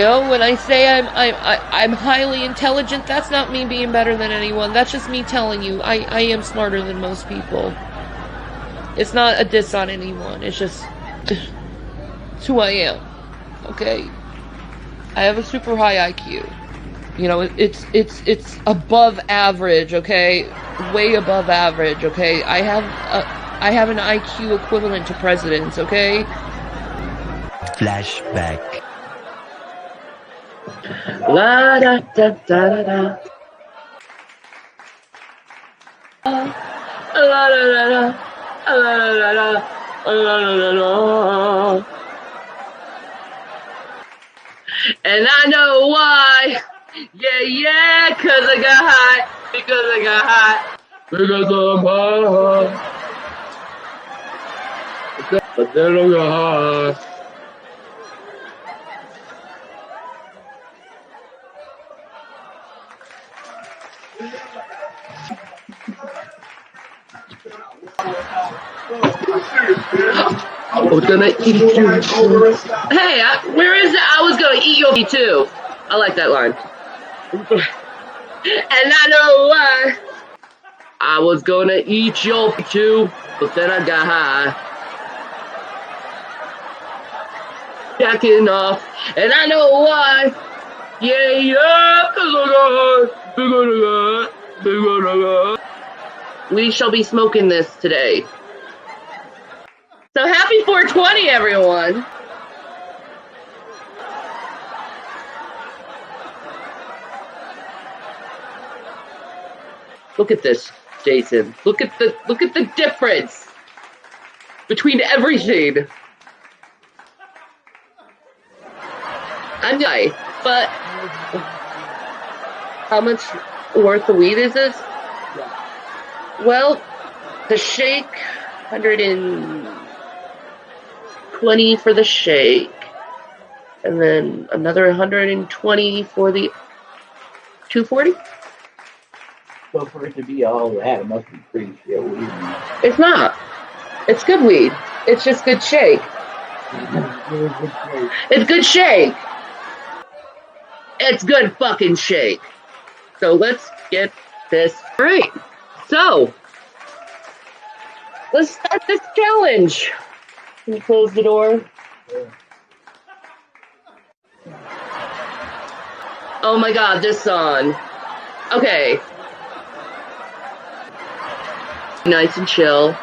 When I say I'm highly intelligent, that's not me being better than anyone. That's just me telling you I am smarter than most people. It's not a diss on anyone. It's just it's who I am. Okay? I have a super high IQ. You know, it's above average, okay? Way above average, okay? I have an IQ equivalent to presidents, okay? Flashback. La da da da da. La da da da. La da da da. La da da. And I know why. Yeah, 'cause I got high. Because I got high. Because I'm high. But then I got high. I was gonna eat you. Hey, where is it? I was gonna eat your too. I like that line. And I know why. I was gonna eat your too, but then I got high. Jacking off, and I know why. Yeah, 'cause I got high. We shall be smoking this today. So happy 420, everyone! Look at this, Jason. Look at the difference between everything. I'm gay, but how much worth of weed is this? Well, the shake, 120 for the shake, and then another 120 for the 240? So for it to be all that, it must be pretty shit weed. It's not. It's good weed. It's just good shake. It's good shake. It's good fucking shake. So let's get this right. So, let's start this challenge. Can you close the door? Yeah. Oh my god, this song. Okay. Nice and chill.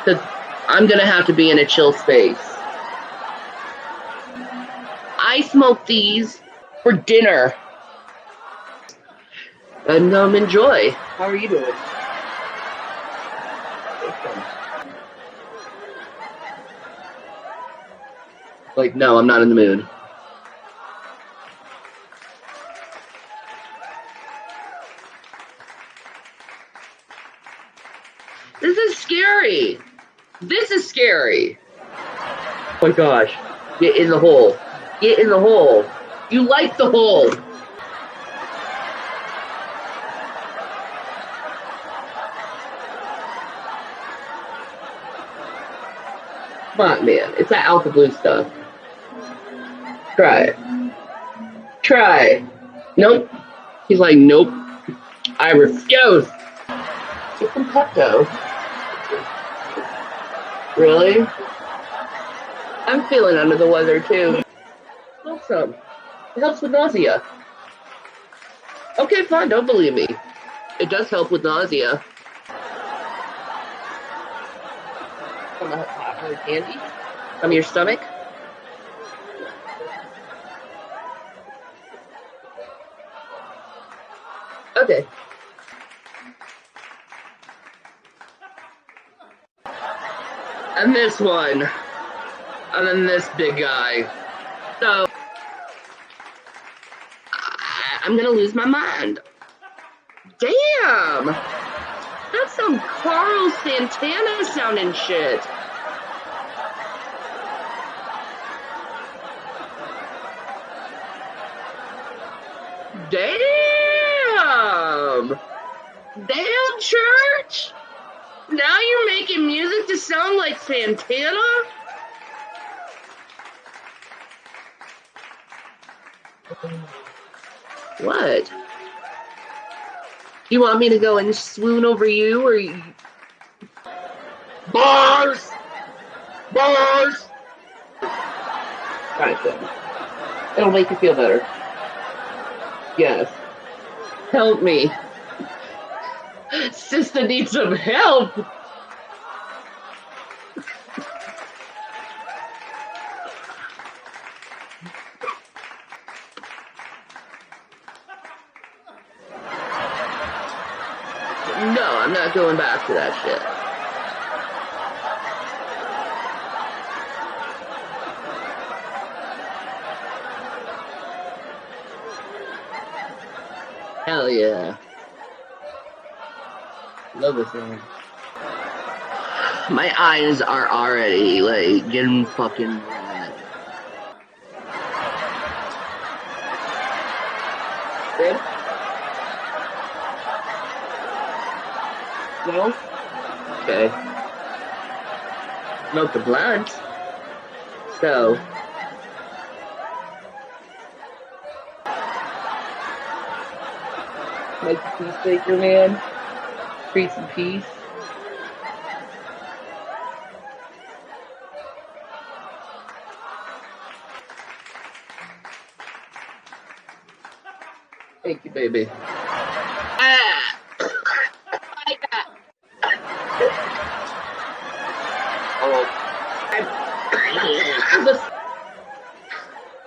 Because I'm gonna have to be in a chill space. I smoke these for dinner. And enjoy. How are you doing? Like, no, I'm not in the mood. This is scary. This is scary. Oh my gosh. Get in the hole. Get in the hole. You like the hole. Come on, man. It's that alpha blue stuff. Try it. Try it. Nope. He's like, nope. I refuse. Get some Pepto. Really? I'm feeling under the weather too. Smoke some. It helps with nausea. Okay, fine. Don't believe me. It does help with nausea. Some hot candy? From your stomach? Okay. And this one. And then this big guy. So, I'm gonna lose my mind. Damn! That's some Carl Santana sounding shit. Damn! Damn, church! Now you're making music to sound like Santana? What? You want me to go and swoon over you, or you... Bars! Bars! Kind of thing. It'll make you feel better. Yes. Help me. Sister needs some help. No, I'm not going back to that shit. Hell yeah. Love this thing. My eyes are already, like, getting fucking red. Good? No? Okay. Smoke the blunt. So. Like the peacemaker, man. Create some peace. Thank you, baby. Ah!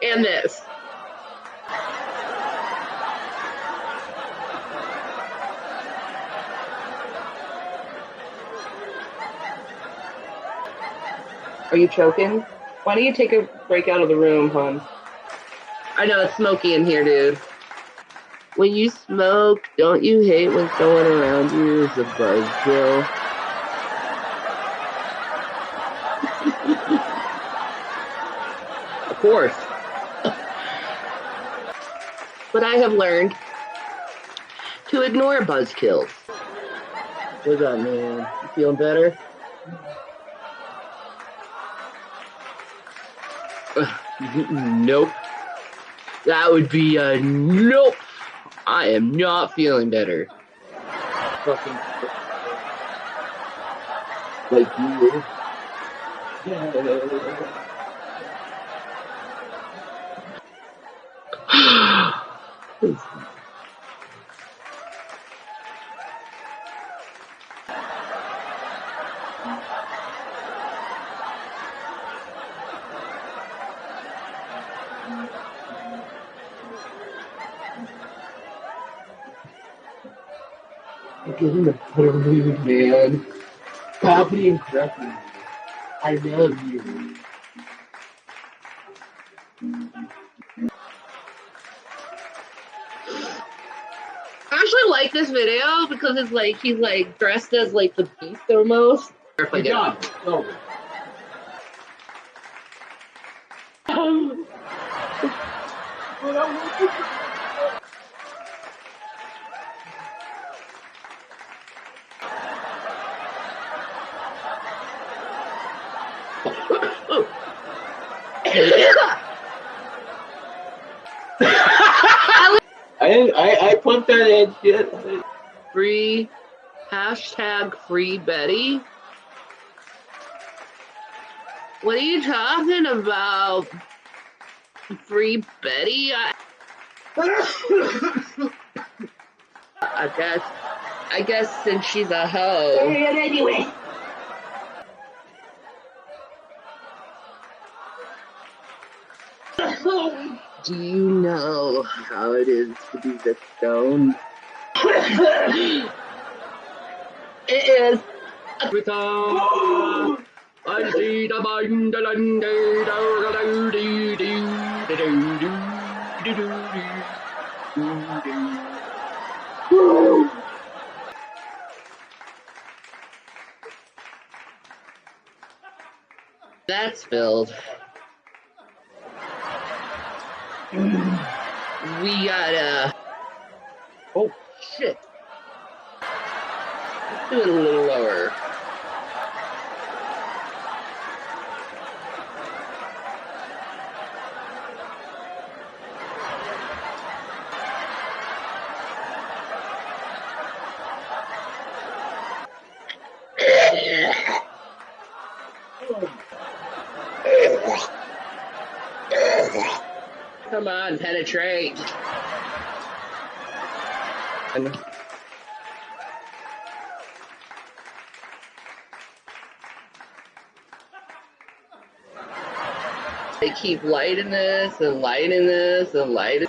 And this. Are you choking? Why don't you take a break out of the room, hon? I know it's smoky in here, dude. When you smoke, don't you hate when someone around you is a buzzkill? Of course. But I have learned to ignore buzzkills. What's up, man? You feeling better? Nope. That would be a nope. I am not feeling better. Fucking like you. I'm getting a better mood, man. Stop being crappy. I love you. I actually like this video because it's like he's like dressed as like the beast almost. Good job. Oh. I pumped that in shit. Free hashtag free Betty. What are you talking about? Free Betty? I guess since she's a hoe. Anyway. Do you know how it is to be the stone? It is. I see the mind. That's filled. We gotta. Oh shit. Let's do it a little lower. Come on, penetrate. They keep lighting this and lighting this and lighting.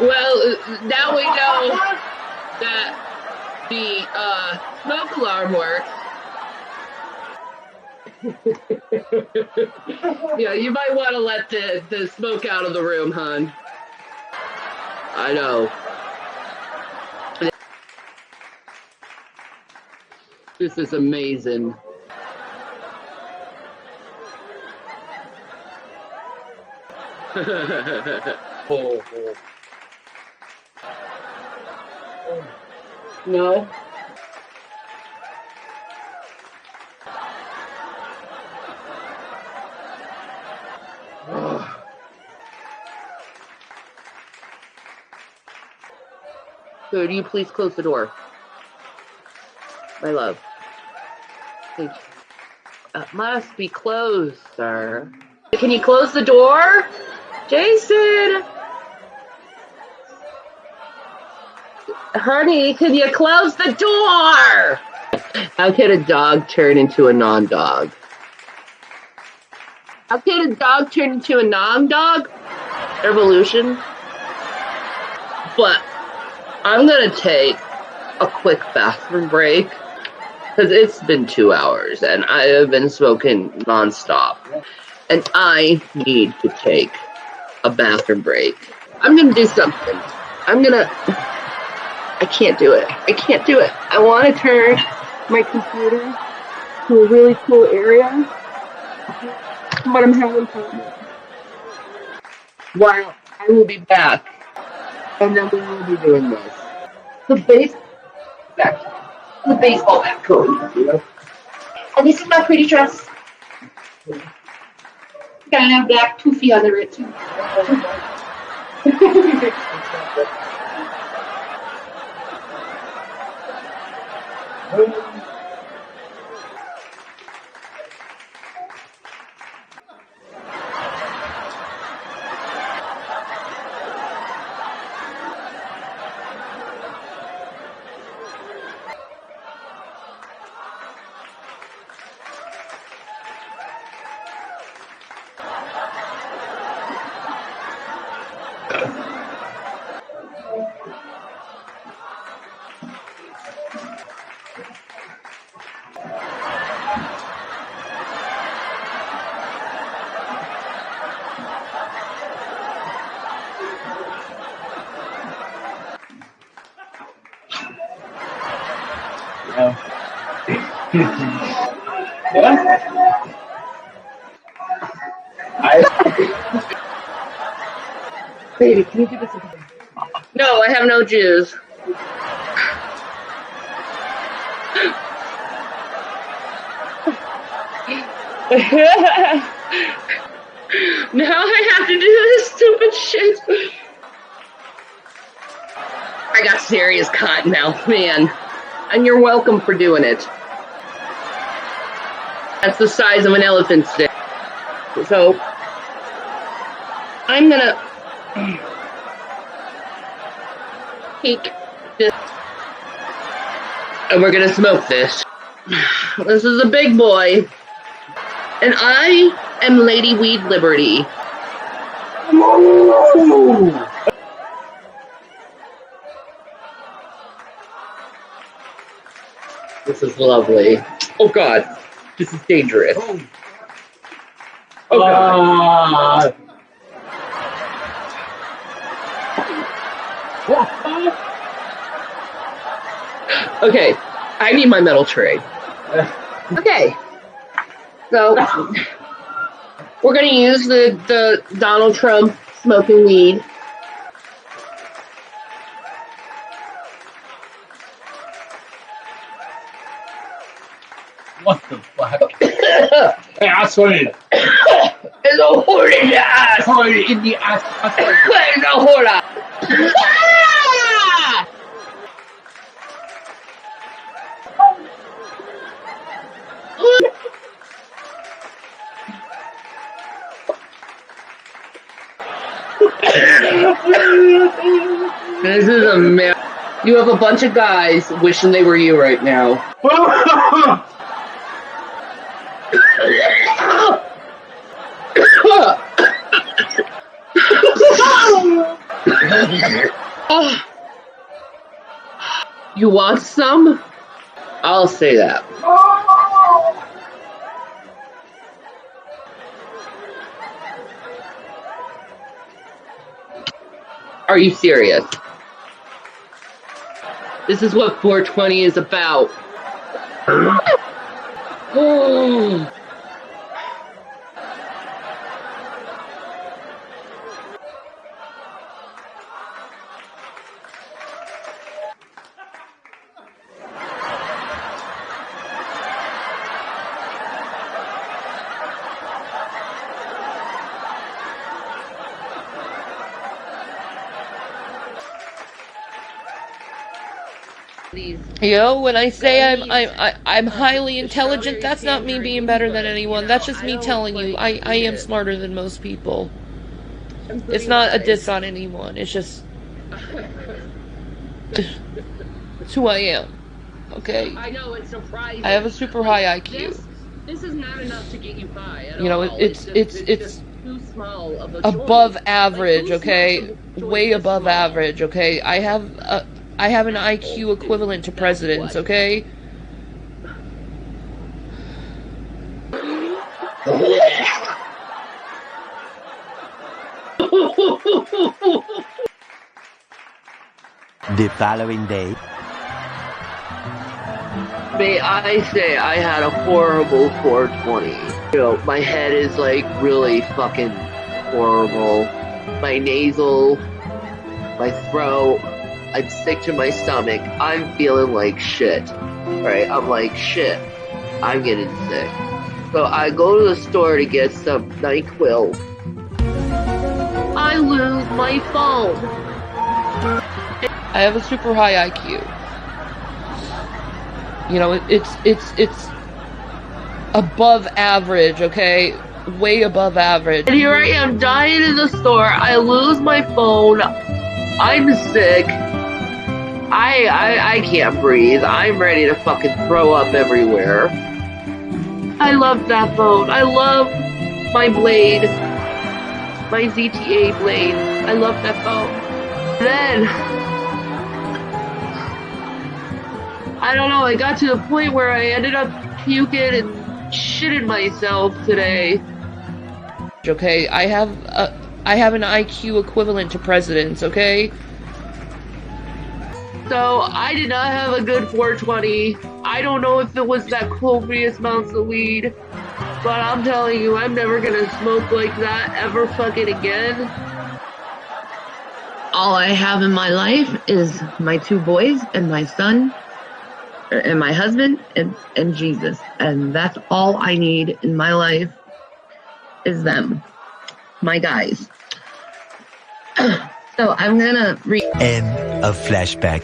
Well, now we know that the smoke alarm works. Yeah, you might want to let the smoke out of the room, hon. I know. This is amazing. No. Could you please close the door? My love. Thank you. It must be closed, sir. Can you close the door? Jason! Honey, can you close the door? How can a dog turn into a non-dog? How can a dog turn into a non-dog? Evolution. But I'm gonna take a quick bathroom break because it's been 2 hours and I have been smoking nonstop. And I need to take a bathroom break. I'm gonna do something. I can't do it. I can't do it. I want to turn my computer to a really cool area, but I'm having problems. Well, I will be back, and then we will be doing this. The baseball bat code. And this is my pretty dress. Got a little black poofy under it too. Baby, can you do this again? No, I have no Jews. Now I have to do this stupid shit. I got serious cottonmouth, man. And you're welcome for doing it. That's the size of an elephant stick. So, I'm gonna take this, and we're gonna smoke this. This is a big boy, and I am Lady Weed Liberty. This is lovely. Oh God, this is dangerous. Oh God. Okay, I need my metal tray. Okay, so we're gonna use the Donald Trump smoking weed. What the fuck? Hey, I swear. It's So hard in the ass. Hard in the ass. No, hold on. This is a man. You have a bunch of guys wishing they were you right now. You want some? I'll say that. Are you serious? This is what 420 is about. Oh. Yo, when I say I'm highly intelligent, that's not me being better than anyone. That's just me telling you I am smarter than most people. It's not a diss on anyone. It's just it's who I am. Okay. I know, it's surprising. I have a super high IQ. This is not enough to get you high at You know, all. it's too small of a above choice. average, Like, okay? Way above average, okay? I have an IQ equivalent to presidents, okay? The following day. May I say I had a horrible 420. You know, my head is like really fucking horrible. My nasal, my throat, I'm sick to my stomach. I'm feeling like shit. Right? I'm like, shit. I'm getting sick. So I go to the store to get some NyQuil. I lose my phone. I have a super high IQ. You know, it's above average, okay? Way above average. And here I am dying in the store. I lose my phone. I'm sick. I can't breathe. I'm ready to fucking throw up everywhere. I love that phone. I love my blade. My ZTA blade. I love that phone. Then, I don't know, I got to the point where I ended up puking and shitting myself today. Okay, I have an IQ equivalent to presidents, okay? So, I did not have a good 420. I don't know if it was that copious amounts of weed, but I'm telling you, I'm never gonna smoke like that ever fucking again. All I have in my life is my 2 boys and my son, and my husband, and Jesus. And that's all I need in my life is them. My guys. So I'm gonna read. End of Flashback